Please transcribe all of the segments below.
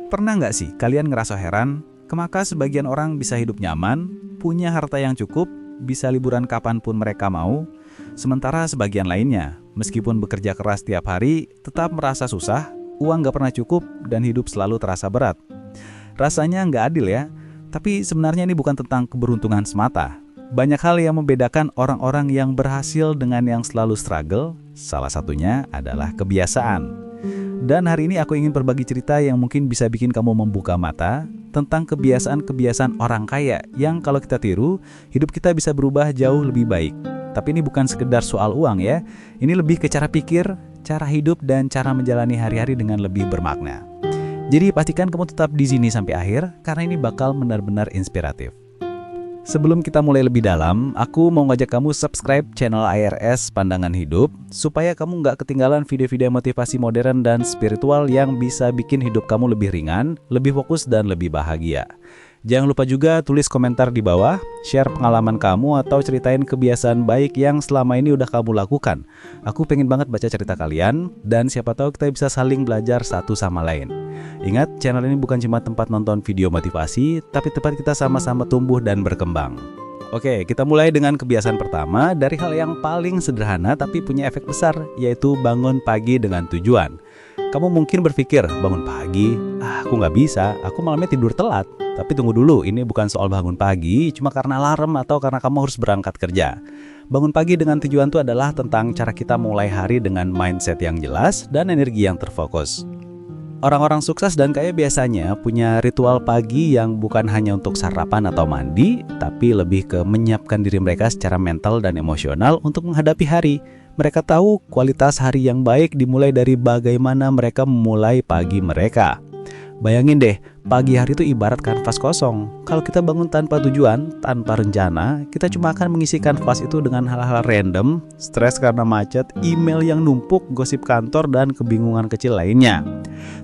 Pernah nggak sih kalian ngerasa heran, kenapa sebagian orang bisa hidup nyaman, punya harta yang cukup, bisa liburan kapanpun mereka mau, sementara sebagian lainnya, meskipun bekerja keras tiap hari, tetap merasa susah, uang nggak pernah cukup, dan hidup selalu terasa berat. Rasanya nggak adil ya, tapi sebenarnya ini bukan tentang keberuntungan semata. Banyak hal yang membedakan orang-orang yang berhasil dengan yang selalu struggle, salah satunya adalah kebiasaan. Dan hari ini aku ingin berbagi cerita yang mungkin bisa bikin kamu membuka mata tentang kebiasaan-kebiasaan orang kaya yang kalau kita tiru, hidup kita bisa berubah jauh lebih baik. Tapi ini bukan sekedar soal uang ya, ini lebih ke cara pikir, cara hidup, dan cara menjalani hari-hari dengan lebih bermakna. Jadi pastikan kamu tetap di sini sampai akhir, karena ini bakal benar-benar inspiratif. Sebelum kita mulai lebih dalam, aku mau ngajak kamu subscribe channel IRS Pandangan Hidup supaya kamu nggak ketinggalan video-video motivasi modern dan spiritual yang bisa bikin hidup kamu lebih ringan, lebih fokus, dan lebih bahagia. Jangan lupa juga tulis komentar di bawah, share pengalaman kamu atau ceritain kebiasaan baik yang selama ini udah kamu lakukan. Aku pengen banget baca cerita kalian, dan siapa tahu kita bisa saling belajar satu sama lain. Ingat, channel ini bukan cuma tempat nonton video motivasi, tapi tempat kita sama-sama tumbuh dan berkembang. Oke, kita mulai dengan kebiasaan pertama dari hal yang paling sederhana tapi punya efek besar, yaitu bangun pagi dengan tujuan. Kamu mungkin berpikir, bangun pagi, aku nggak bisa, aku malamnya tidur telat. Tapi tunggu dulu, ini bukan soal bangun pagi, cuma karena alarm atau karena kamu harus berangkat kerja. Bangun pagi dengan tujuan itu adalah tentang cara kita mulai hari dengan mindset yang jelas dan energi yang terfokus. Orang-orang sukses dan kaya biasanya punya ritual pagi yang bukan hanya untuk sarapan atau mandi, tapi lebih ke menyiapkan diri mereka secara mental dan emosional untuk menghadapi hari. Mereka tahu kualitas hari yang baik dimulai dari bagaimana mereka memulai pagi mereka. Bayangin deh, pagi hari itu ibarat kanvas kosong. Kalau kita bangun tanpa tujuan, tanpa rencana, kita cuma akan mengisi kanvas itu dengan hal-hal random, stres karena macet, email yang numpuk, gosip kantor, dan kebingungan kecil lainnya.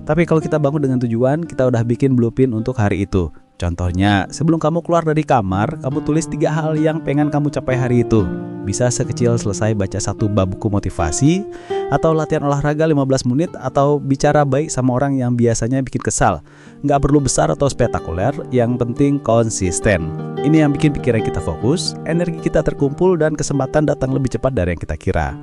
Tapi kalau kita bangun dengan tujuan, kita udah bikin blueprint untuk hari itu. Contohnya, sebelum kamu keluar dari kamar, kamu tulis 3 hal yang pengen kamu capai hari itu. Bisa sekecil selesai baca 1 bab buku motivasi, atau latihan olahraga 15 menit, atau bicara baik sama orang yang biasanya bikin kesal. Nggak perlu besar atau spektakuler, yang penting konsisten. Ini yang bikin pikiran kita fokus, energi kita terkumpul, dan kesempatan datang lebih cepat dari yang kita kira.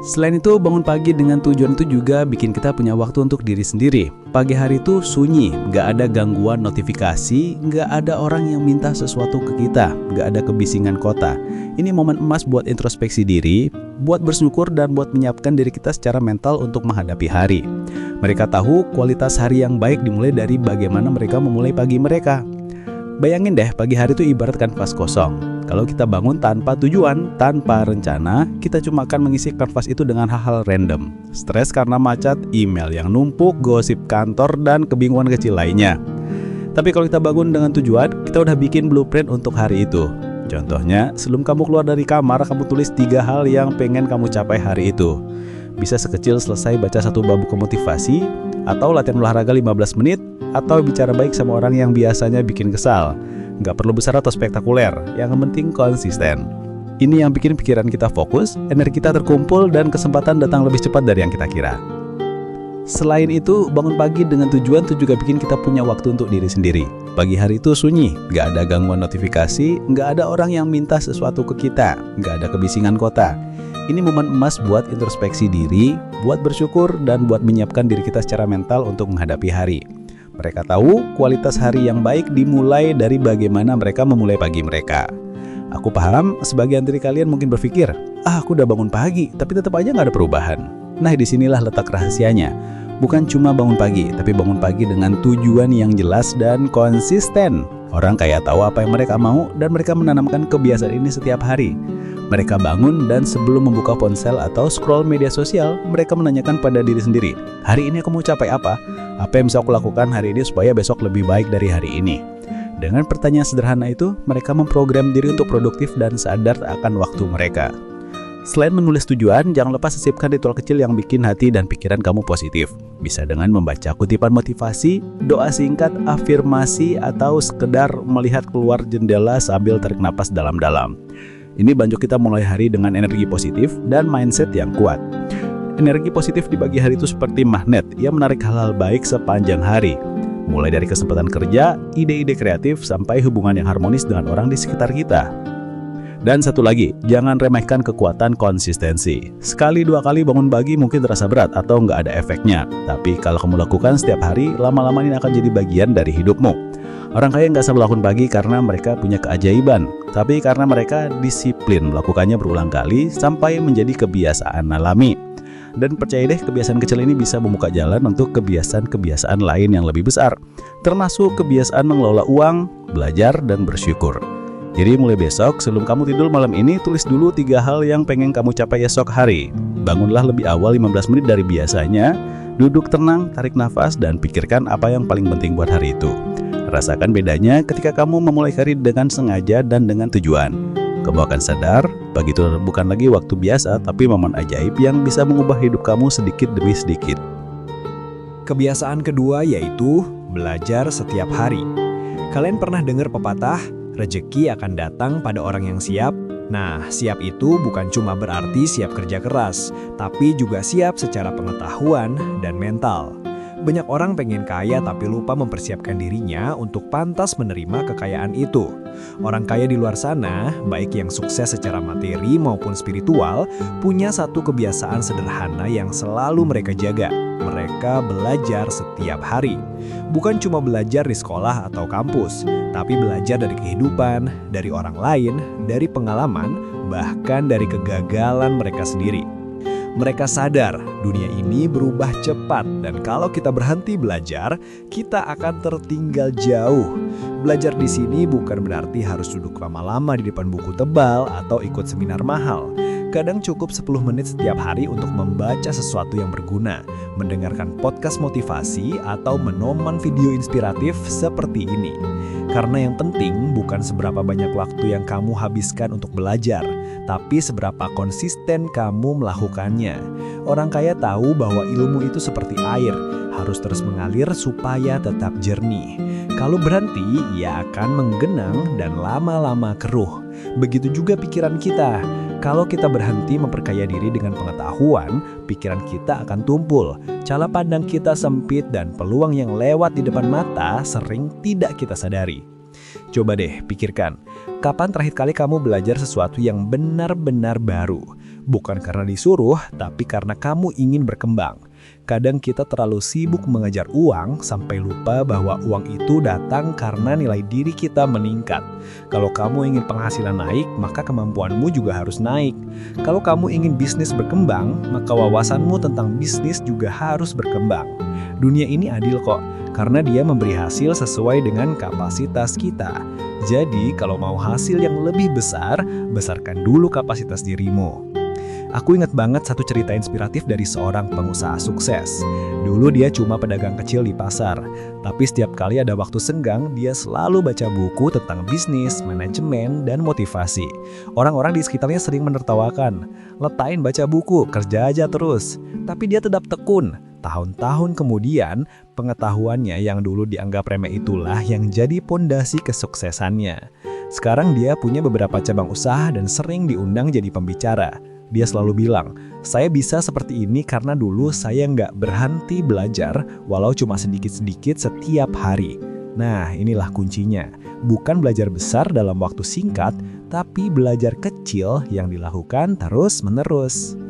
Selain itu, bangun pagi dengan tujuan itu juga bikin kita punya waktu untuk diri sendiri. Pagi hari itu sunyi, nggak ada gangguan notifikasi, nggak ada orang yang minta sesuatu ke kita, nggak ada kebisingan kota. Ini momen emas buat introspeksi diri, buat bersyukur, dan buat menyiapkan diri kita secara mental untuk menghadapi hari. Mereka tahu kualitas hari yang baik dimulai dari bagaimana mereka memulai pagi mereka. Bayangin deh, pagi hari itu ibarat kanvas kosong. Kalau kita bangun tanpa tujuan, tanpa rencana, kita cuma akan mengisi kanvas itu dengan hal-hal random. Stres karena macet, email yang numpuk, gosip kantor, dan kebingungan kecil lainnya. Tapi kalau kita bangun dengan tujuan, kita udah bikin blueprint untuk hari itu. Contohnya, sebelum kamu keluar dari kamar, kamu tulis 3 hal yang pengen kamu capai hari itu. Bisa sekecil selesai baca 1 bab buku motivasi, atau latihan olahraga 15 menit, atau bicara baik sama orang yang biasanya bikin kesal. Nggak perlu besar atau spektakuler, yang penting konsisten. Ini yang bikin pikiran kita fokus, energi kita terkumpul, dan kesempatan datang lebih cepat dari yang kita kira. Selain itu, bangun pagi dengan tujuan itu juga bikin kita punya waktu untuk diri sendiri. Pagi hari itu sunyi, nggak ada gangguan notifikasi, nggak ada orang yang minta sesuatu ke kita, nggak ada kebisingan kota. Ini momen emas buat introspeksi diri, buat bersyukur, dan buat menyiapkan diri kita secara mental untuk menghadapi hari. Mereka tahu kualitas hari yang baik dimulai dari bagaimana mereka memulai pagi mereka. Aku paham sebagian dari kalian mungkin berpikir, aku udah bangun pagi, tapi tetap aja nggak ada perubahan. Nah, disinilah letak rahasianya. Bukan cuma bangun pagi, tapi bangun pagi dengan tujuan yang jelas dan konsisten. Orang kaya tahu apa yang mereka mau, dan mereka menanamkan kebiasaan ini setiap hari. Mereka bangun dan sebelum membuka ponsel atau scroll media sosial, mereka menanyakan pada diri sendiri, hari ini aku mau capai apa? Apa yang bisa aku lakukan hari ini supaya besok lebih baik dari hari ini? Dengan pertanyaan sederhana itu, mereka memprogram diri untuk produktif dan sadar akan waktu mereka. Selain menulis tujuan, jangan lupa sisipkan ritual kecil yang bikin hati dan pikiran kamu positif. Bisa dengan membaca kutipan motivasi, doa singkat, afirmasi, atau sekedar melihat keluar jendela sambil tarik napas dalam-dalam. Ini bantu kita mulai hari dengan energi positif dan mindset yang kuat. Energi positif di pagi hari itu seperti magnet yang menarik hal-hal baik sepanjang hari. Mulai dari kesempatan kerja, ide-ide kreatif, sampai hubungan yang harmonis dengan orang di sekitar kita. Dan satu lagi, jangan remehkan kekuatan konsistensi. Sekali dua kali bangun pagi mungkin terasa berat atau nggak ada efeknya. Tapi kalau kamu lakukan setiap hari, lama-lama ini akan jadi bagian dari hidupmu. Orang kaya nggak selalu bangun pagi karena mereka punya keajaiban, tapi karena mereka disiplin melakukannya berulang kali sampai menjadi kebiasaan alami. Dan percaya deh, kebiasaan kecil ini bisa membuka jalan untuk kebiasaan-kebiasaan lain yang lebih besar, termasuk kebiasaan mengelola uang, belajar, dan bersyukur. Jadi mulai besok, sebelum kamu tidur malam ini, tulis dulu 3 hal yang pengen kamu capai esok hari. Bangunlah lebih awal 15 menit dari biasanya, duduk tenang, tarik nafas, dan pikirkan apa yang paling penting buat hari itu. Rasakan bedanya ketika kamu memulai hari dengan sengaja dan dengan tujuan. Kamu akan sadar, pagi itu bukan lagi waktu biasa, tapi momen ajaib yang bisa mengubah hidup kamu sedikit demi sedikit. Kebiasaan kedua yaitu belajar setiap hari. Kalian pernah dengar pepatah, rezeki akan datang pada orang yang siap? Nah, siap itu bukan cuma berarti siap kerja keras, tapi juga siap secara pengetahuan dan mental. Banyak orang pengen kaya tapi lupa mempersiapkan dirinya untuk pantas menerima kekayaan itu. Orang kaya di luar sana, baik yang sukses secara materi maupun spiritual, punya satu kebiasaan sederhana yang selalu mereka jaga. Mereka belajar setiap hari. Bukan cuma belajar di sekolah atau kampus, tapi belajar dari kehidupan, dari orang lain, dari pengalaman, bahkan dari kegagalan mereka sendiri. Mereka sadar dunia ini berubah cepat dan kalau kita berhenti belajar, kita akan tertinggal jauh. Belajar di sini bukan berarti harus duduk lama-lama di depan buku tebal atau ikut seminar mahal. Kadang cukup 10 menit setiap hari untuk membaca sesuatu yang berguna, mendengarkan podcast motivasi, atau menonton video inspiratif seperti ini. Karena yang penting bukan seberapa banyak waktu yang kamu habiskan untuk belajar, tapi seberapa konsisten kamu melakukannya. Orang kaya tahu bahwa ilmu itu seperti air, harus terus mengalir supaya tetap jernih. Kalau berhenti, ia akan menggenang dan lama-lama keruh. Begitu juga pikiran kita. Kalau kita berhenti memperkaya diri dengan pengetahuan, pikiran kita akan tumpul. Cara pandang kita sempit dan peluang yang lewat di depan mata sering tidak kita sadari. Coba deh pikirkan, kapan terakhir kali kamu belajar sesuatu yang benar-benar baru? Bukan karena disuruh, tapi karena kamu ingin berkembang. Kadang kita terlalu sibuk mengejar uang sampai lupa bahwa uang itu datang karena nilai diri kita meningkat. Kalau kamu ingin penghasilan naik, maka kemampuanmu juga harus naik. Kalau kamu ingin bisnis berkembang, maka wawasanmu tentang bisnis juga harus berkembang. Dunia ini adil kok, karena dia memberi hasil sesuai dengan kapasitas kita. Jadi, kalau mau hasil yang lebih besar, besarkan dulu kapasitas dirimu. Aku ingat banget satu cerita inspiratif dari seorang pengusaha sukses. Dulu dia cuma pedagang kecil di pasar, tapi setiap kali ada waktu senggang, dia selalu baca buku tentang bisnis, manajemen, dan motivasi. Orang-orang di sekitarnya sering menertawakan, "Letain baca buku, kerja aja terus." Tapi dia tetap tekun. Tahun-tahun kemudian, pengetahuannya yang dulu dianggap remeh itulah yang jadi pondasi kesuksesannya. Sekarang dia punya beberapa cabang usaha dan sering diundang jadi pembicara. Dia selalu bilang, "Saya bisa seperti ini karena dulu saya nggak berhenti belajar walau cuma sedikit-sedikit setiap hari." Nah, inilah kuncinya. Bukan belajar besar dalam waktu singkat, tapi belajar kecil yang dilakukan terus-menerus.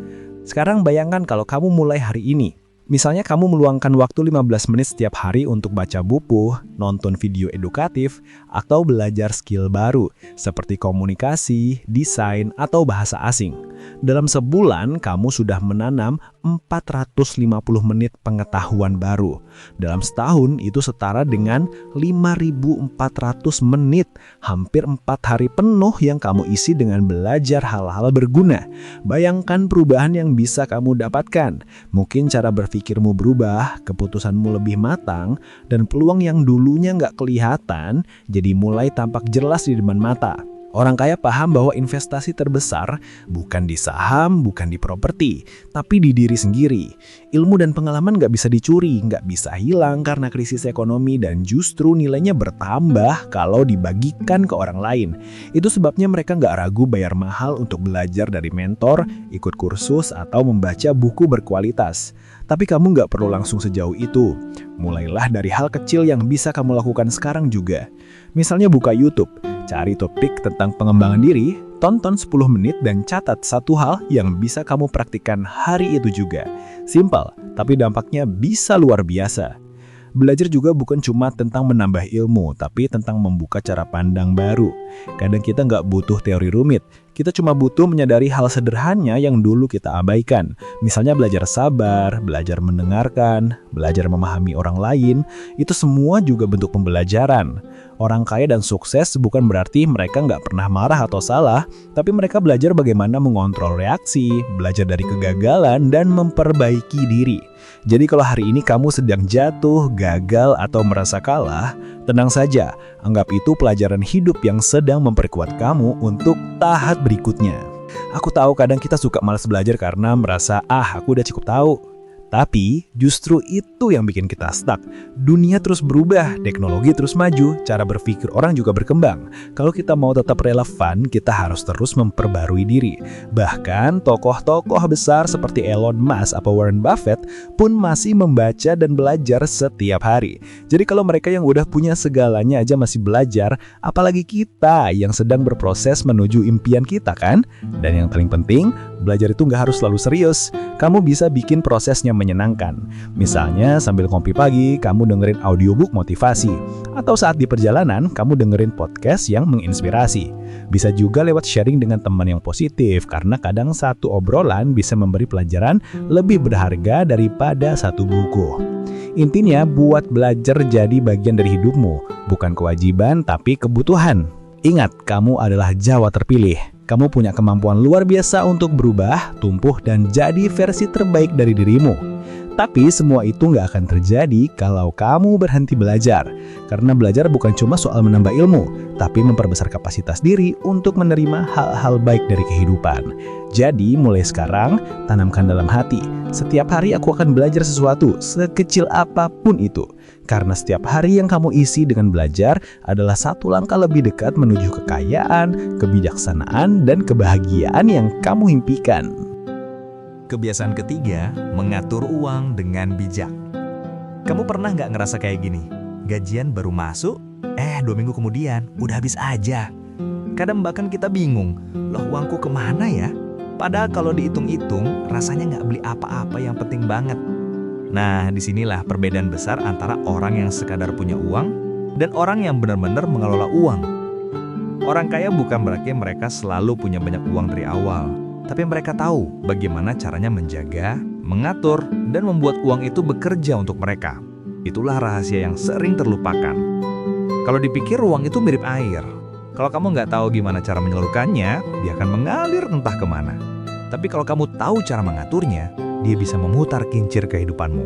Sekarang bayangkan kalau kamu mulai hari ini. Misalnya kamu meluangkan waktu 15 menit setiap hari untuk baca buku, nonton video edukatif, atau belajar skill baru seperti komunikasi, desain, atau bahasa asing. Dalam sebulan, kamu sudah menanam 450 menit pengetahuan baru. Dalam setahun, itu setara dengan 5.400 menit, hampir 4 hari penuh yang kamu isi dengan belajar hal-hal berguna. Bayangkan perubahan yang bisa kamu dapatkan. Mungkin cara berpikirmu berubah, keputusanmu lebih matang, dan peluang yang dulunya nggak kelihatan, jadi mulai tampak jelas di depan mata. Orang kaya paham bahwa investasi terbesar bukan di saham, bukan di properti, tapi di diri sendiri. Ilmu dan pengalaman nggak bisa dicuri, nggak bisa hilang karena krisis ekonomi dan justru nilainya bertambah kalau dibagikan ke orang lain. Itu sebabnya mereka nggak ragu bayar mahal untuk belajar dari mentor, ikut kursus, atau membaca buku berkualitas. Tapi kamu nggak perlu langsung sejauh itu. Mulailah dari hal kecil yang bisa kamu lakukan sekarang juga. Misalnya buka YouTube, cari topik tentang pengembangan diri, tonton 10 menit dan catat satu hal yang bisa kamu praktikkan hari itu juga. Simpel, tapi dampaknya bisa luar biasa. Belajar juga bukan cuma tentang menambah ilmu, tapi tentang membuka cara pandang baru. Kadang kita nggak butuh teori rumit, kita cuma butuh menyadari hal sederhana yang dulu kita abaikan. Misalnya belajar sabar, belajar mendengarkan, belajar memahami orang lain, itu semua juga bentuk pembelajaran. Orang kaya dan sukses bukan berarti mereka nggak pernah marah atau salah, tapi mereka belajar bagaimana mengontrol reaksi, belajar dari kegagalan, dan memperbaiki diri. Jadi kalau hari ini kamu sedang jatuh, gagal, atau merasa kalah, tenang saja, anggap itu pelajaran hidup yang sedang memperkuat kamu untuk tahap berikutnya. Aku tahu kadang kita suka malas belajar karena merasa, aku udah cukup tahu. Tapi justru itu yang bikin kita stuck. Dunia terus berubah, teknologi terus maju, cara berpikir orang juga berkembang. Kalau kita mau tetap relevan, kita harus terus memperbarui diri. Bahkan tokoh-tokoh besar seperti Elon Musk atau Warren Buffett pun masih membaca dan belajar setiap hari. Jadi kalau mereka yang udah punya segalanya aja masih belajar, apalagi kita yang sedang berproses menuju impian kita kan? Dan yang paling penting, belajar itu nggak harus selalu serius. Kamu bisa bikin prosesnya menyenangkan. Misalnya sambil ngopi pagi, kamu dengerin audiobook motivasi. Atau saat di perjalanan, kamu dengerin podcast yang menginspirasi. Bisa juga lewat sharing dengan teman yang positif, karena kadang satu obrolan bisa memberi pelajaran lebih berharga daripada satu buku. Intinya, buat belajar jadi bagian dari hidupmu. Bukan kewajiban, tapi kebutuhan. Ingat, kamu adalah Jawa terpilih. Kamu punya kemampuan luar biasa untuk berubah, tumbuh, dan jadi versi terbaik dari dirimu. Tapi semua itu nggak akan terjadi kalau kamu berhenti belajar. Karena belajar bukan cuma soal menambah ilmu, tapi memperbesar kapasitas diri untuk menerima hal-hal baik dari kehidupan. Jadi mulai sekarang, tanamkan dalam hati. Setiap hari aku akan belajar sesuatu, sekecil apapun itu. Karena setiap hari yang kamu isi dengan belajar adalah satu langkah lebih dekat menuju kekayaan, kebijaksanaan, dan kebahagiaan yang kamu impikan. Kebiasaan ketiga, mengatur uang dengan bijak. Kamu pernah nggak ngerasa kayak gini? Gajian baru masuk, 2 minggu kemudian udah habis aja. Kadang bahkan kita bingung, loh uangku kemana ya? Padahal kalau dihitung-hitung, rasanya nggak beli apa-apa yang penting banget. Nah, disinilah perbedaan besar antara orang yang sekadar punya uang dan orang yang benar-benar mengelola uang. Orang kaya bukan berarti mereka selalu punya banyak uang dari awal, tapi mereka tahu bagaimana caranya menjaga, mengatur, dan membuat uang itu bekerja untuk mereka. Itulah rahasia yang sering terlupakan. Kalau dipikir uang itu mirip air. Kalau kamu nggak tahu gimana cara menyalurkannya, dia akan mengalir entah kemana. Tapi kalau kamu tahu cara mengaturnya, dia bisa memutar kincir kehidupanmu.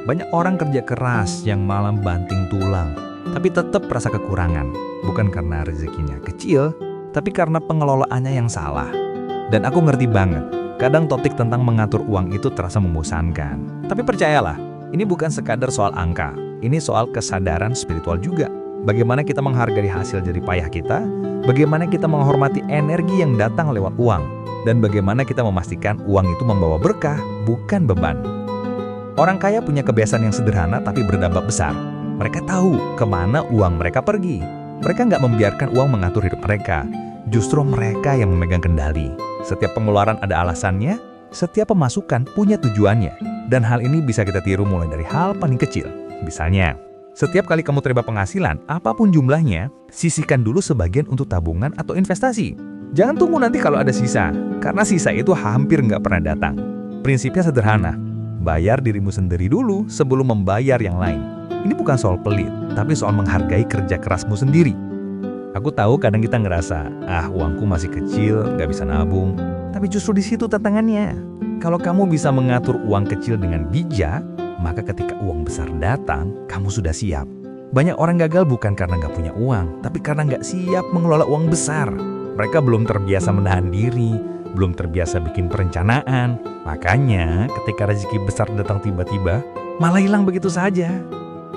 Banyak orang kerja keras yang malah banting tulang, tapi tetap merasa kekurangan. Bukan karena rezekinya kecil, tapi karena pengelolaannya yang salah. Dan aku ngerti banget, kadang topik tentang mengatur uang itu terasa membosankan. Tapi percayalah, ini bukan sekadar soal angka, ini soal kesadaran spiritual juga. Bagaimana kita menghargai hasil jerih payah kita, bagaimana kita menghormati energi yang datang lewat uang, dan bagaimana kita memastikan uang itu membawa berkah, bukan beban. Orang kaya punya kebiasaan yang sederhana tapi berdampak besar. Mereka tahu kemana uang mereka pergi. Mereka nggak membiarkan uang mengatur hidup mereka. Justru mereka yang memegang kendali. Setiap pengeluaran ada alasannya, setiap pemasukan punya tujuannya. Dan hal ini bisa kita tiru mulai dari hal paling kecil. Misalnya, setiap kali kamu terima penghasilan, apapun jumlahnya, sisihkan dulu sebagian untuk tabungan atau investasi. Jangan tunggu nanti kalau ada sisa, karena sisa itu hampir nggak pernah datang. Prinsipnya sederhana, bayar dirimu sendiri dulu sebelum membayar yang lain. Ini bukan soal pelit, tapi soal menghargai kerja kerasmu sendiri. Aku tahu kadang kita ngerasa, uangku masih kecil, nggak bisa nabung. Tapi justru di situ tantangannya. Kalau kamu bisa mengatur uang kecil dengan bijak, maka ketika uang besar datang, kamu sudah siap. Banyak orang gagal bukan karena nggak punya uang, tapi karena nggak siap mengelola uang besar. Mereka belum terbiasa menahan diri, belum terbiasa bikin perencanaan. Makanya ketika rezeki besar datang tiba-tiba, malah hilang begitu saja.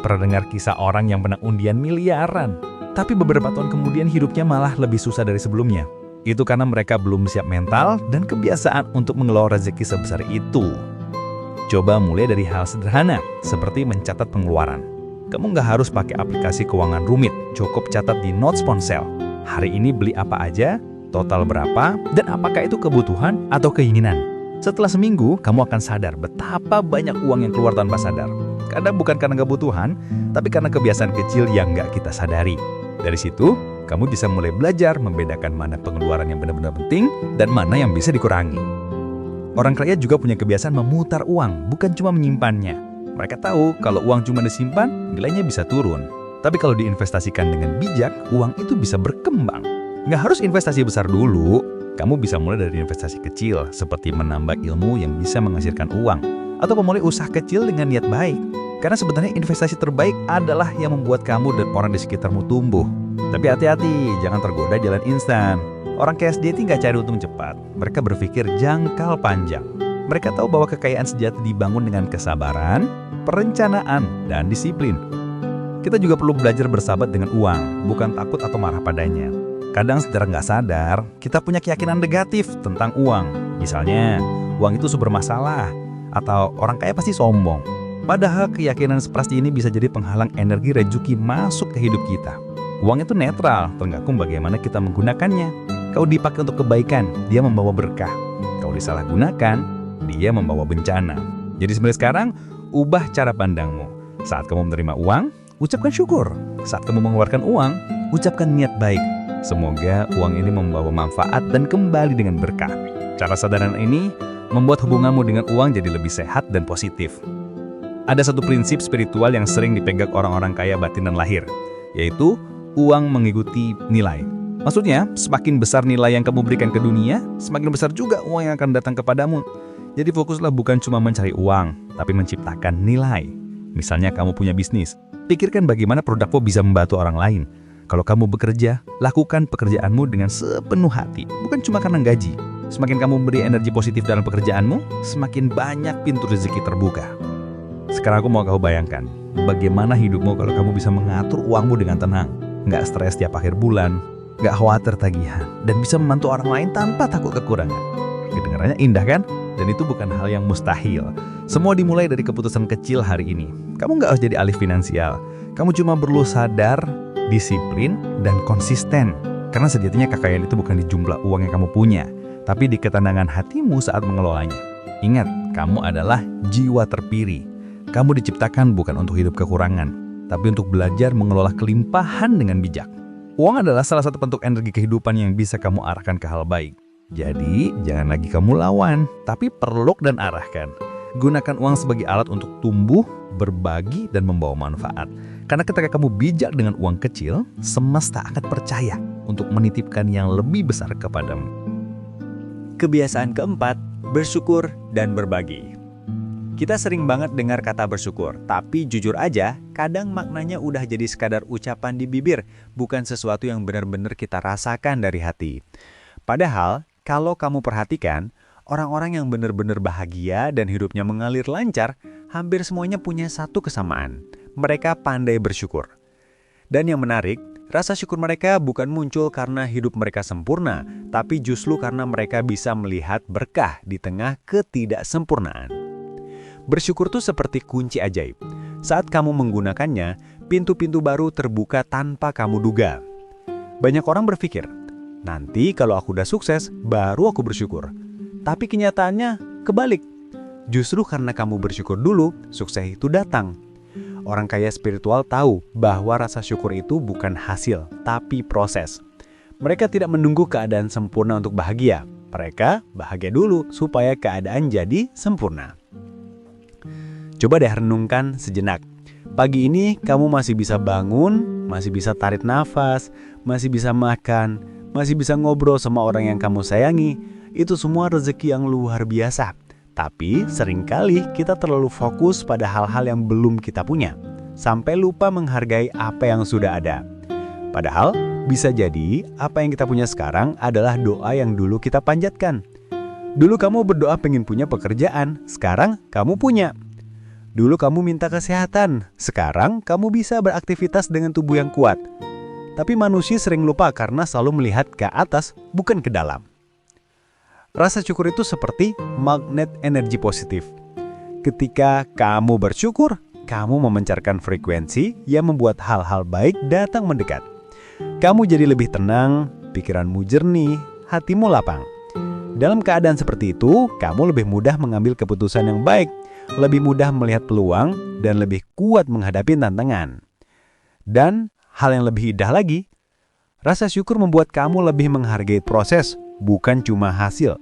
Pernah dengar kisah orang yang menang undian miliaran, tapi beberapa tahun kemudian hidupnya malah lebih susah dari sebelumnya. Itu karena mereka belum siap mental dan kebiasaan untuk mengelola rezeki sebesar itu. Coba mulai dari hal sederhana, seperti mencatat pengeluaran. Kamu nggak harus pakai aplikasi keuangan rumit, cukup catat di notes ponsel. Hari ini beli apa aja, total berapa, dan apakah itu kebutuhan atau keinginan. Setelah seminggu, kamu akan sadar betapa banyak uang yang keluar tanpa sadar. Kadang bukan karena kebutuhan, tapi karena kebiasaan kecil yang nggak kita sadari. Dari situ, kamu bisa mulai belajar membedakan mana pengeluaran yang benar-benar penting dan mana yang bisa dikurangi. Orang kaya juga punya kebiasaan memutar uang, bukan cuma menyimpannya. Mereka tahu kalau uang cuma disimpan, nilainya bisa turun. Tapi kalau diinvestasikan dengan bijak, uang itu bisa berkembang. Nggak harus investasi besar dulu. Kamu bisa mulai dari investasi kecil, seperti menambah ilmu yang bisa menghasilkan uang, atau memulai usaha kecil dengan niat baik. Karena sebenarnya investasi terbaik adalah yang membuat kamu dan orang di sekitarmu tumbuh. Tapi hati-hati, jangan tergoda jalan instan. Orang kaya sejati nggak cari untung cepat. Mereka berpikir jangkal panjang. Mereka tahu bahwa kekayaan sejati dibangun dengan kesabaran, perencanaan, dan disiplin. Kita juga perlu belajar bersahabat dengan uang, bukan takut atau marah padanya. Kadang secara nggak sadar, kita punya keyakinan negatif tentang uang. Misalnya, uang itu sumber masalah, atau orang kaya pasti sombong. Padahal keyakinan seperti ini bisa jadi penghalang energi rezeki masuk ke hidup kita. Uang itu netral, tergantung bagaimana kita menggunakannya. Kalau dipakai untuk kebaikan, dia membawa berkah. Kalau disalahgunakan, dia membawa bencana. Jadi sebenarnya sekarang, ubah cara pandangmu. Saat kamu menerima uang, ucapkan syukur. Saat kamu mengeluarkan uang, ucapkan niat baik. Semoga uang ini membawa manfaat dan kembali dengan berkah. Cara sederhana ini membuat hubunganmu dengan uang jadi lebih sehat dan positif. Ada satu prinsip spiritual yang sering dipegang orang-orang kaya batin dan lahir, yaitu uang mengikuti nilai. Maksudnya, semakin besar nilai yang kamu berikan ke dunia, semakin besar juga uang yang akan datang kepadamu. Jadi fokuslah bukan cuma mencari uang, tapi menciptakan nilai. Misalnya kamu punya bisnis, pikirkan bagaimana produkmu bisa membantu orang lain. Kalau kamu bekerja, lakukan pekerjaanmu dengan sepenuh hati, bukan cuma karena gaji. Semakin kamu beri energi positif dalam pekerjaanmu, semakin banyak pintu rezeki terbuka. Sekarang aku mau kamu bayangkan, bagaimana hidupmu kalau kamu bisa mengatur uangmu dengan tenang. Nggak stres tiap akhir bulan, nggak khawatir tagihan, dan bisa membantu orang lain tanpa takut kekurangan. Kedengarannya indah kan? Dan itu bukan hal yang mustahil. Semua dimulai dari keputusan kecil hari ini. Kamu nggak harus jadi ahli finansial. Kamu cuma perlu sadar, disiplin, dan konsisten. Karena sejatinya kekayaan itu bukan di jumlah uang yang kamu punya, tapi di ketenangan hatimu saat mengelolanya. Ingat, kamu adalah jiwa terpilih. Kamu diciptakan bukan untuk hidup kekurangan, tapi untuk belajar mengelola kelimpahan dengan bijak. Uang adalah salah satu bentuk energi kehidupan yang bisa kamu arahkan ke hal baik. Jadi, jangan lagi kamu lawan, tapi perlok dan arahkan. Gunakan uang sebagai alat untuk tumbuh, berbagi, dan membawa manfaat. Karena ketika kamu bijak dengan uang kecil, semesta akan percaya untuk menitipkan yang lebih besar kepadamu. Kebiasaan keempat, bersyukur dan berbagi. Kita sering banget dengar kata bersyukur, tapi jujur aja, kadang maknanya udah jadi sekadar ucapan di bibir, bukan sesuatu yang benar-benar kita rasakan dari hati. Padahal, kalau kamu perhatikan, orang-orang yang benar-benar bahagia dan hidupnya mengalir lancar, hampir semuanya punya satu kesamaan. Mereka pandai bersyukur. Dan yang menarik, rasa syukur mereka bukan muncul karena hidup mereka sempurna, tapi justru karena mereka bisa melihat berkah di tengah ketidaksempurnaan. Bersyukur tuh seperti kunci ajaib. Saat kamu menggunakannya, pintu-pintu baru terbuka tanpa kamu duga. Banyak orang berpikir, nanti kalau aku udah sukses, baru aku bersyukur. Tapi kenyataannya kebalik. Justru karena kamu bersyukur dulu, sukses itu datang. Orang kaya spiritual tahu bahwa rasa syukur itu bukan hasil, tapi proses. Mereka tidak menunggu keadaan sempurna untuk bahagia. Mereka bahagia dulu supaya keadaan jadi sempurna. Coba deh renungkan sejenak. Pagi ini kamu masih bisa bangun, masih bisa tarik nafas, masih bisa makan, masih bisa ngobrol sama orang yang kamu sayangi. Itu semua rezeki yang luar biasa. Tapi seringkali kita terlalu fokus pada hal-hal yang belum kita punya. sampai lupa menghargai apa yang sudah ada. Padahal, bisa jadi apa yang kita punya sekarang adalah doa yang dulu kita panjatkan. Dulu kamu berdoa pengen punya pekerjaan, sekarang kamu punya. Dulu kamu minta kesehatan, sekarang kamu bisa beraktivitas dengan tubuh yang kuat. Tapi manusia sering lupa karena selalu melihat ke atas, bukan ke dalam. Rasa syukur itu seperti magnet energi positif. Ketika kamu bersyukur, kamu memancarkan frekuensi yang membuat hal-hal baik datang mendekat. Kamu jadi lebih tenang, pikiranmu jernih, hatimu lapang. Dalam keadaan seperti itu, kamu lebih mudah mengambil keputusan yang baik, lebih mudah melihat peluang, dan lebih kuat menghadapi tantangan. Dan hal yang lebih indah lagi, rasa syukur membuat kamu lebih menghargai proses, bukan cuma hasil.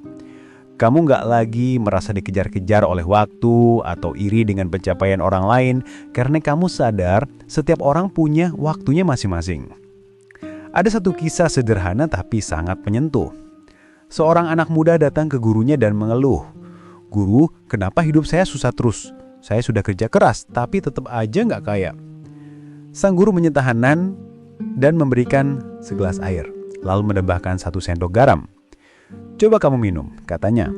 Kamu nggak lagi merasa dikejar-kejar oleh waktu atau iri dengan pencapaian orang lain, karena kamu sadar setiap orang punya waktunya masing-masing. Ada satu kisah sederhana tapi sangat menyentuh. Seorang anak muda datang ke gurunya dan mengeluh, "Guru, kenapa hidup saya susah terus? Saya sudah kerja keras, tapi tetap aja nggak kaya." Sang guru menyita henan dan memberikan segelas air, lalu menambahkan 1 sendok garam. "Coba kamu minum," katanya.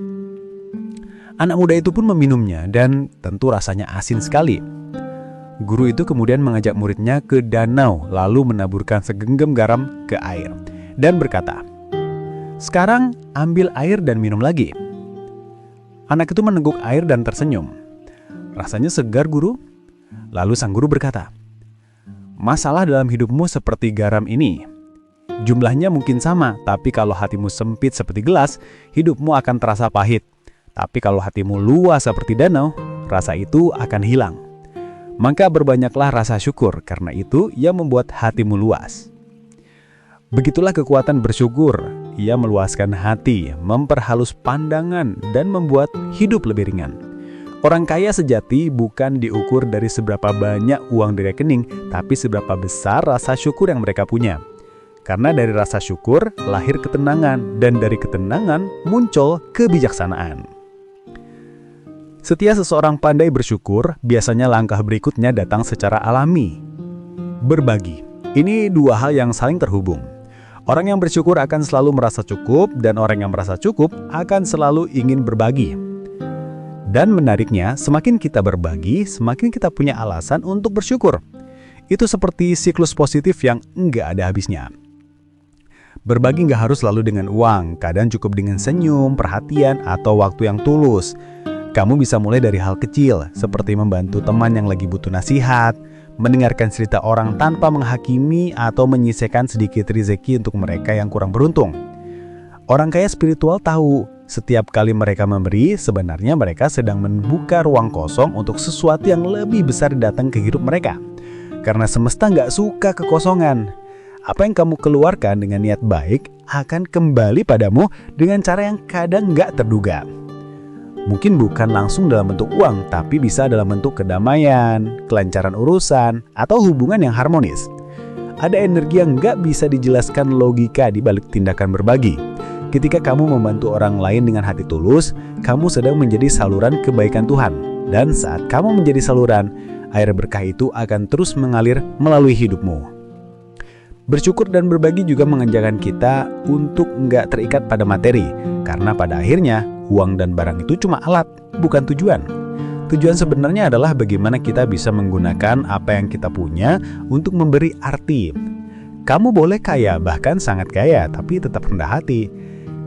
Anak muda itu pun meminumnya dan tentu rasanya asin sekali. Guru itu kemudian mengajak muridnya ke danau, lalu menaburkan segenggam garam ke air dan berkata, "Sekarang ambil air dan minum lagi." Anak itu meneguk air dan tersenyum. "Rasanya segar, Guru." Lalu sang guru berkata, "Masalah dalam hidupmu seperti garam ini. Jumlahnya mungkin sama, tapi kalau hatimu sempit seperti gelas, hidupmu akan terasa pahit. Tapi kalau hatimu luas seperti danau, rasa itu akan hilang. Maka berbanyaklah rasa syukur, karena itu yang membuat hatimu luas." Begitulah kekuatan bersyukur. Ia meluaskan hati, memperhalus pandangan, dan membuat hidup lebih ringan. Orang kaya sejati bukan diukur dari seberapa banyak uang di rekening, tapi seberapa besar rasa syukur yang mereka punya. Karena dari rasa syukur lahir ketenangan, dan dari ketenangan muncul kebijaksanaan. Setiap seseorang pandai bersyukur, biasanya langkah berikutnya datang secara alami. Berbagi. Ini dua hal yang saling terhubung. Orang yang bersyukur akan selalu merasa cukup, dan orang yang merasa cukup akan selalu ingin berbagi. Dan menariknya, semakin kita berbagi, semakin kita punya alasan untuk bersyukur. Itu seperti siklus positif yang enggak ada habisnya. Berbagi nggak harus selalu dengan uang, kadang cukup dengan senyum, perhatian, atau waktu yang tulus. Kamu bisa mulai dari hal kecil, seperti membantu teman yang lagi butuh nasihat, mendengarkan cerita orang tanpa menghakimi, atau menyisihkan sedikit rezeki untuk mereka yang kurang beruntung. Orang kaya spiritual tahu, setiap kali mereka memberi, sebenarnya mereka sedang membuka ruang kosong untuk sesuatu yang lebih besar datang ke hidup mereka. Karena semesta nggak suka kekosongan. Apa yang kamu keluarkan dengan niat baik akan kembali padamu dengan cara yang kadang nggak terduga. Mungkin bukan langsung dalam bentuk uang, tapi bisa dalam bentuk kedamaian, kelancaran urusan, atau hubungan yang harmonis. Ada energi yang nggak bisa dijelaskan logika di balik tindakan berbagi. Ketika kamu membantu orang lain dengan hati tulus, kamu sedang menjadi saluran kebaikan Tuhan. Dan saat kamu menjadi saluran, air berkah itu akan terus mengalir melalui hidupmu. Bersyukur dan berbagi juga mengajarkan kita untuk nggak terikat pada materi, karena pada akhirnya uang dan barang itu cuma alat, bukan tujuan. Tujuan sebenarnya adalah bagaimana kita bisa menggunakan apa yang kita punya untuk memberi arti. Kamu boleh kaya, bahkan sangat kaya, tapi tetap rendah hati.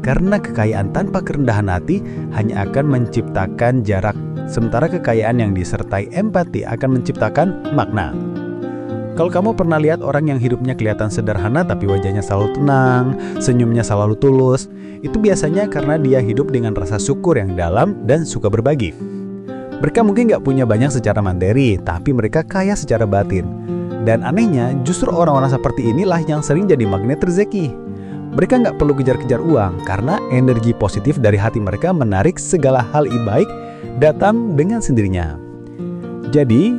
Karena kekayaan tanpa kerendahan hati hanya akan menciptakan jarak, sementara kekayaan yang disertai empati akan menciptakan makna. Kalau kamu pernah lihat orang yang hidupnya kelihatan sederhana tapi wajahnya selalu tenang, senyumnya selalu tulus, itu biasanya karena dia hidup dengan rasa syukur yang dalam dan suka berbagi. Mereka mungkin gak punya banyak secara materi, tapi mereka kaya secara batin. Dan anehnya, justru orang-orang seperti inilah yang sering jadi magnet rezeki. Mereka nggak perlu kejar-kejar uang, karena energi positif dari hati mereka menarik segala hal baik datang dengan sendirinya. Jadi,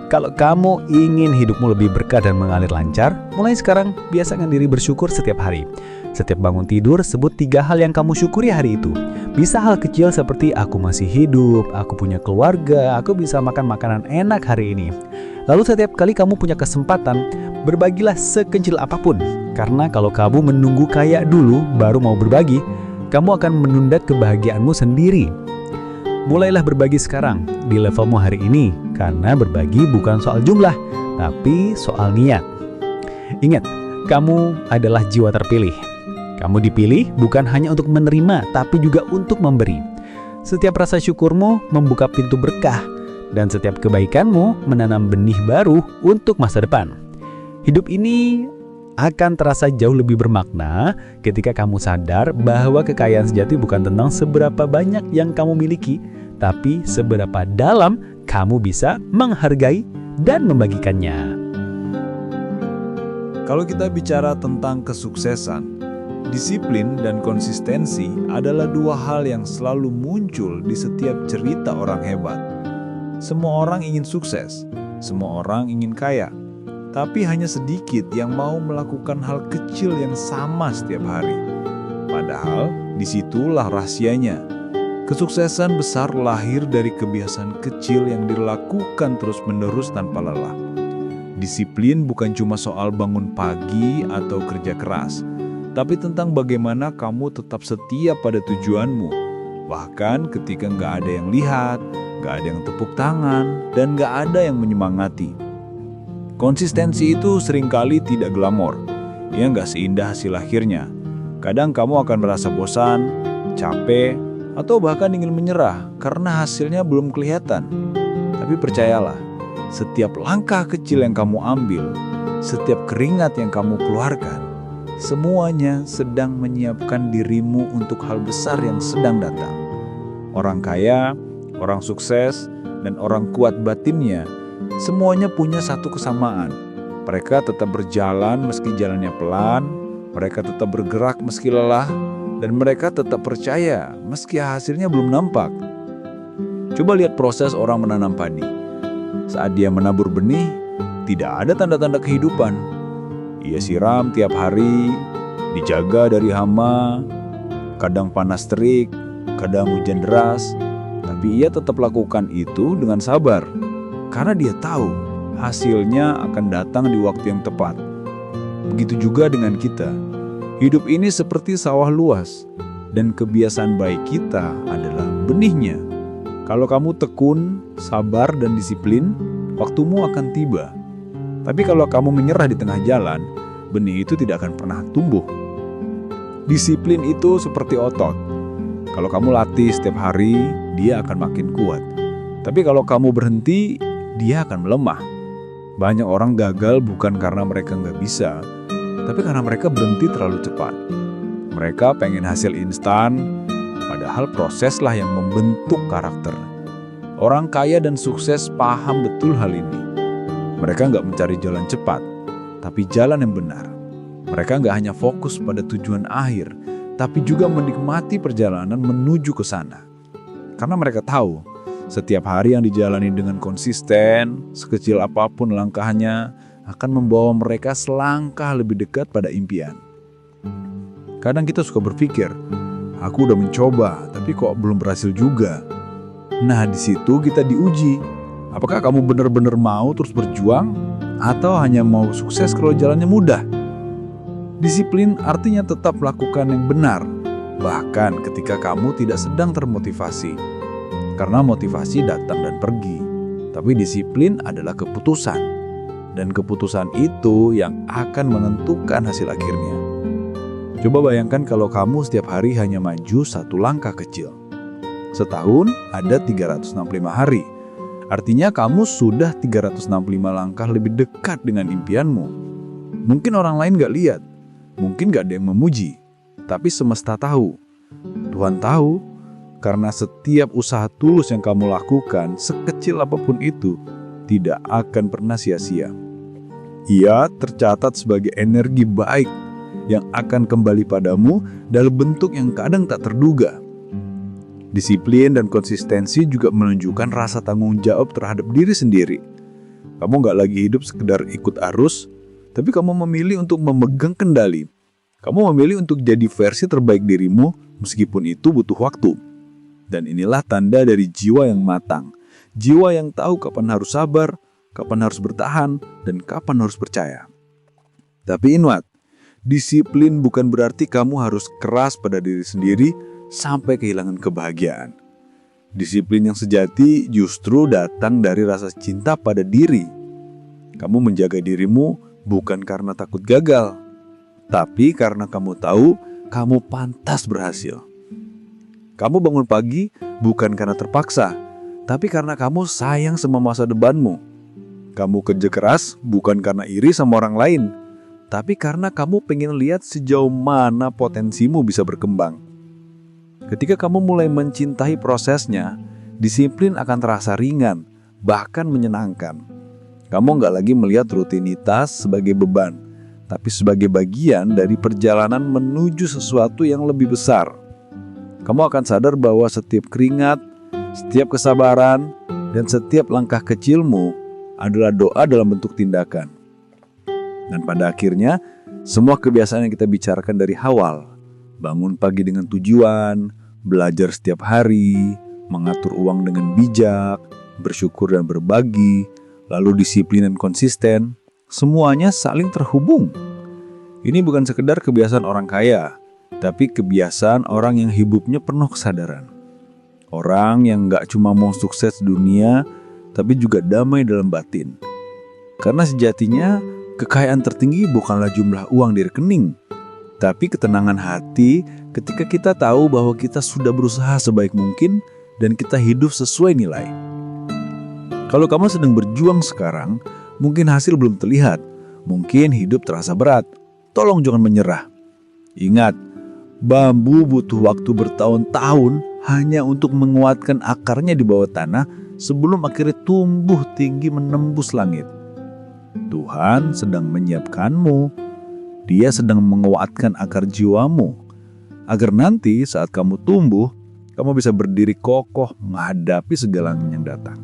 kalau kamu ingin hidupmu lebih berkah dan mengalir lancar, mulai sekarang biasakan diri bersyukur setiap hari. Setiap bangun tidur, sebut 3 hal yang kamu syukuri hari itu. Bisa hal kecil seperti aku masih hidup, aku punya keluarga, aku bisa makan makanan enak hari ini. Lalu setiap kali kamu punya kesempatan, berbagilah sekecil apapun. Karena kalau kamu menunggu kaya dulu baru mau berbagi, kamu akan menunda kebahagiaanmu sendiri. Mulailah berbagi sekarang di levelmu hari ini, karena berbagi bukan soal jumlah, tapi soal niat. Ingat, kamu adalah jiwa terpilih. Kamu dipilih bukan hanya untuk menerima, tapi juga untuk memberi. Setiap rasa syukurmu membuka pintu berkah, dan setiap kebaikanmu menanam benih baru untuk masa depan. Hidup ini akan terasa jauh lebih bermakna ketika kamu sadar bahwa kekayaan sejati bukan tentang seberapa banyak yang kamu miliki, tapi seberapa dalam kamu bisa menghargai dan membagikannya. Kalau kita bicara tentang kesuksesan, disiplin dan konsistensi adalah dua hal yang selalu muncul di setiap cerita orang hebat. Semua orang ingin sukses, semua orang ingin kaya, tapi hanya sedikit yang mau melakukan hal kecil yang sama setiap hari. Padahal disitulah rahasianya. Kesuksesan besar lahir dari kebiasaan kecil yang dilakukan terus-menerus tanpa lelah. Disiplin bukan cuma soal bangun pagi atau kerja keras, tapi tentang bagaimana kamu tetap setia pada tujuanmu, bahkan ketika nggak ada yang lihat, nggak ada yang tepuk tangan, dan nggak ada yang menyemangati. Konsistensi itu seringkali tidak glamor, ya nggak seindah hasil akhirnya. Kadang kamu akan merasa bosan, capek, atau bahkan ingin menyerah karena hasilnya belum kelihatan. Tapi percayalah, setiap langkah kecil yang kamu ambil, setiap keringat yang kamu keluarkan, semuanya sedang menyiapkan dirimu untuk hal besar yang sedang datang. Orang kaya, orang sukses, dan orang kuat batinnya, semuanya punya satu kesamaan. Mereka tetap berjalan meski jalannya pelan, mereka tetap bergerak meski lelah, dan mereka tetap percaya meski hasilnya belum nampak. Coba lihat proses orang menanam padi. Saat dia menabur benih, tidak ada tanda-tanda kehidupan. Ia siram tiap hari, dijaga dari hama, kadang panas terik, kadang hujan deras, tapi ia tetap lakukan itu dengan sabar, karena dia tahu hasilnya akan datang di waktu yang tepat. Begitu juga dengan kita. Hidup ini seperti sawah luas, dan kebiasaan baik kita adalah benihnya. Kalau kamu tekun, sabar, dan disiplin, waktumu akan tiba. Tapi kalau kamu menyerah di tengah jalan, benih itu tidak akan pernah tumbuh. Disiplin itu seperti otot. Kalau kamu latih setiap hari, dia akan makin kuat. Tapi kalau kamu berhenti, dia akan melemah. Banyak orang gagal bukan karena mereka nggak bisa, tapi karena mereka berhenti terlalu cepat. Mereka pengen hasil instan, padahal proseslah yang membentuk karakter. Orang kaya dan sukses paham betul hal ini. Mereka nggak mencari jalan cepat, tapi jalan yang benar. Mereka nggak hanya fokus pada tujuan akhir, tapi juga menikmati perjalanan menuju ke sana. Karena mereka tahu, setiap hari yang dijalani dengan konsisten, sekecil apapun langkahnya, akan membawa mereka selangkah lebih dekat pada impian. Kadang kita suka berpikir, aku udah mencoba, tapi kok belum berhasil juga. Nah, di situ kita diuji. Apakah kamu benar-benar mau terus berjuang, atau hanya mau sukses kalau jalannya mudah? Disiplin artinya tetap lakukan yang benar, bahkan ketika kamu tidak sedang termotivasi. Karena motivasi datang dan pergi, tapi disiplin adalah keputusan. Dan keputusan itu yang akan menentukan hasil akhirnya. Coba bayangkan kalau kamu setiap hari hanya maju satu langkah kecil. Setahun ada 365 hari. Artinya kamu sudah 365 langkah lebih dekat dengan impianmu. Mungkin orang lain gak lihat, mungkin gak ada yang memuji, tapi semesta tahu. Tuhan tahu, karena setiap usaha tulus yang kamu lakukan, sekecil apapun itu, tidak akan pernah sia-sia. Ia tercatat sebagai energi baik yang akan kembali padamu dalam bentuk yang kadang tak terduga. Disiplin dan konsistensi juga menunjukkan rasa tanggung jawab terhadap diri sendiri. Kamu gak lagi hidup sekedar ikut arus, tapi kamu memilih untuk memegang kendali. Kamu memilih untuk jadi versi terbaik dirimu meskipun itu butuh waktu. Dan inilah tanda dari jiwa yang matang. Jiwa yang tahu kapan harus sabar, kapan harus bertahan, dan kapan harus percaya. Tapi ingat, disiplin bukan berarti kamu harus keras pada diri sendiri sampai kehilangan kebahagiaan. Disiplin yang sejati justru datang dari rasa cinta pada diri. Kamu menjaga dirimu bukan karena takut gagal, tapi karena kamu tahu kamu pantas berhasil. Kamu bangun pagi bukan karena terpaksa, tapi karena kamu sayang sama masa depanmu. Kamu kerja keras bukan karena iri sama orang lain, tapi karena kamu pengen lihat sejauh mana potensimu bisa berkembang. Ketika kamu mulai mencintai prosesnya, disiplin akan terasa ringan, bahkan menyenangkan. Kamu nggak lagi melihat rutinitas sebagai beban, tapi sebagai bagian dari perjalanan menuju sesuatu yang lebih besar. Kamu akan sadar bahwa setiap keringat, setiap kesabaran, dan setiap langkah kecilmu adalah doa dalam bentuk tindakan. Dan pada akhirnya, semua kebiasaan yang kita bicarakan dari awal, bangun pagi dengan tujuan, belajar setiap hari, mengatur uang dengan bijak, bersyukur dan berbagi, lalu disiplin dan konsisten, semuanya saling terhubung. Ini bukan sekedar kebiasaan orang kaya, tapi kebiasaan orang yang hidupnya penuh kesadaran. Orang yang gak cuma mau sukses dunia, tapi juga damai dalam batin. Karena sejatinya, kekayaan tertinggi bukanlah jumlah uang di rekening, tapi ketenangan hati ketika kita tahu bahwa kita sudah berusaha sebaik mungkin dan kita hidup sesuai nilai. Kalau kamu sedang berjuang sekarang, mungkin hasil belum terlihat, mungkin hidup terasa berat. Tolong jangan menyerah. Ingat, bambu butuh waktu bertahun-tahun hanya untuk menguatkan akarnya di bawah tanah sebelum akhirnya tumbuh tinggi menembus langit. Tuhan sedang menyiapkanmu. Dia sedang menguatkan akar jiwamu, agar nanti saat kamu tumbuh, kamu bisa berdiri kokoh menghadapi segala yang datang.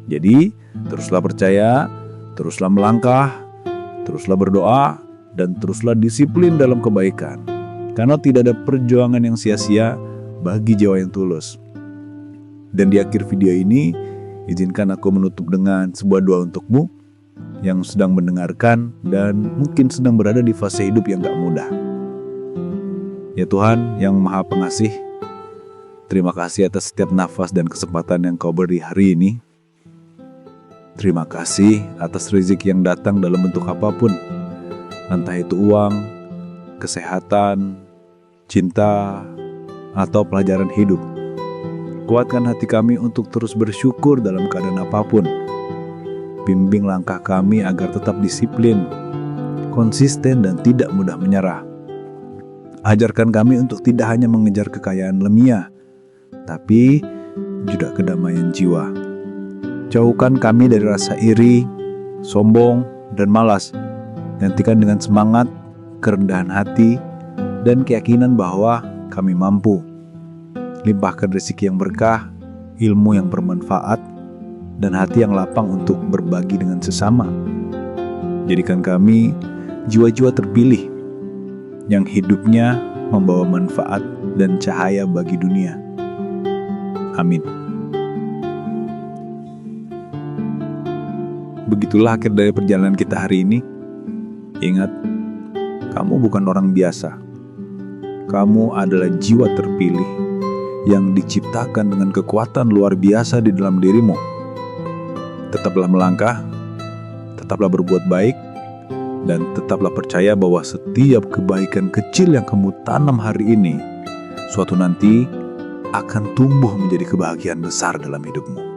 Jadi, teruslah percaya, teruslah melangkah, teruslah berdoa, dan teruslah disiplin dalam kebaikan. Karena tidak ada perjuangan yang sia-sia bagi jiwa yang tulus. Dan di akhir video ini, izinkan aku menutup dengan sebuah doa untukmu yang sedang mendengarkan dan mungkin sedang berada di fase hidup yang gak mudah. Ya Tuhan yang Maha Pengasih, terima kasih atas setiap nafas dan kesempatan yang Kau beri hari ini. Terima kasih atas rezeki yang datang dalam bentuk apapun, entah itu uang, kesehatan, cinta, atau pelajaran hidup. Kuatkan hati kami untuk terus bersyukur dalam keadaan apapun. Bimbing langkah kami agar tetap disiplin, konsisten, dan tidak mudah menyerah. Ajarkan kami untuk tidak hanya mengejar kekayaan lemia, tapi juga kedamaian jiwa. Jauhkan kami dari rasa iri, sombong, dan malas. Gantikan dengan semangat, kerendahan hati, dan keyakinan bahwa kami mampu. Limpahkan rezeki yang berkah, ilmu yang bermanfaat, dan hati yang lapang untuk berbagi dengan sesama. Jadikan kami jiwa-jiwa terpilih yang hidupnya membawa manfaat dan cahaya bagi dunia. Amin. Begitulah akhir dari perjalanan kita hari ini. Ingat, kamu bukan orang biasa. Kamu adalah jiwa terpilih yang diciptakan dengan kekuatan luar biasa di dalam dirimu. Tetaplah melangkah, tetaplah berbuat baik, dan tetaplah percaya bahwa setiap kebaikan kecil yang kamu tanam hari ini, suatu nanti akan tumbuh menjadi kebahagiaan besar dalam hidupmu.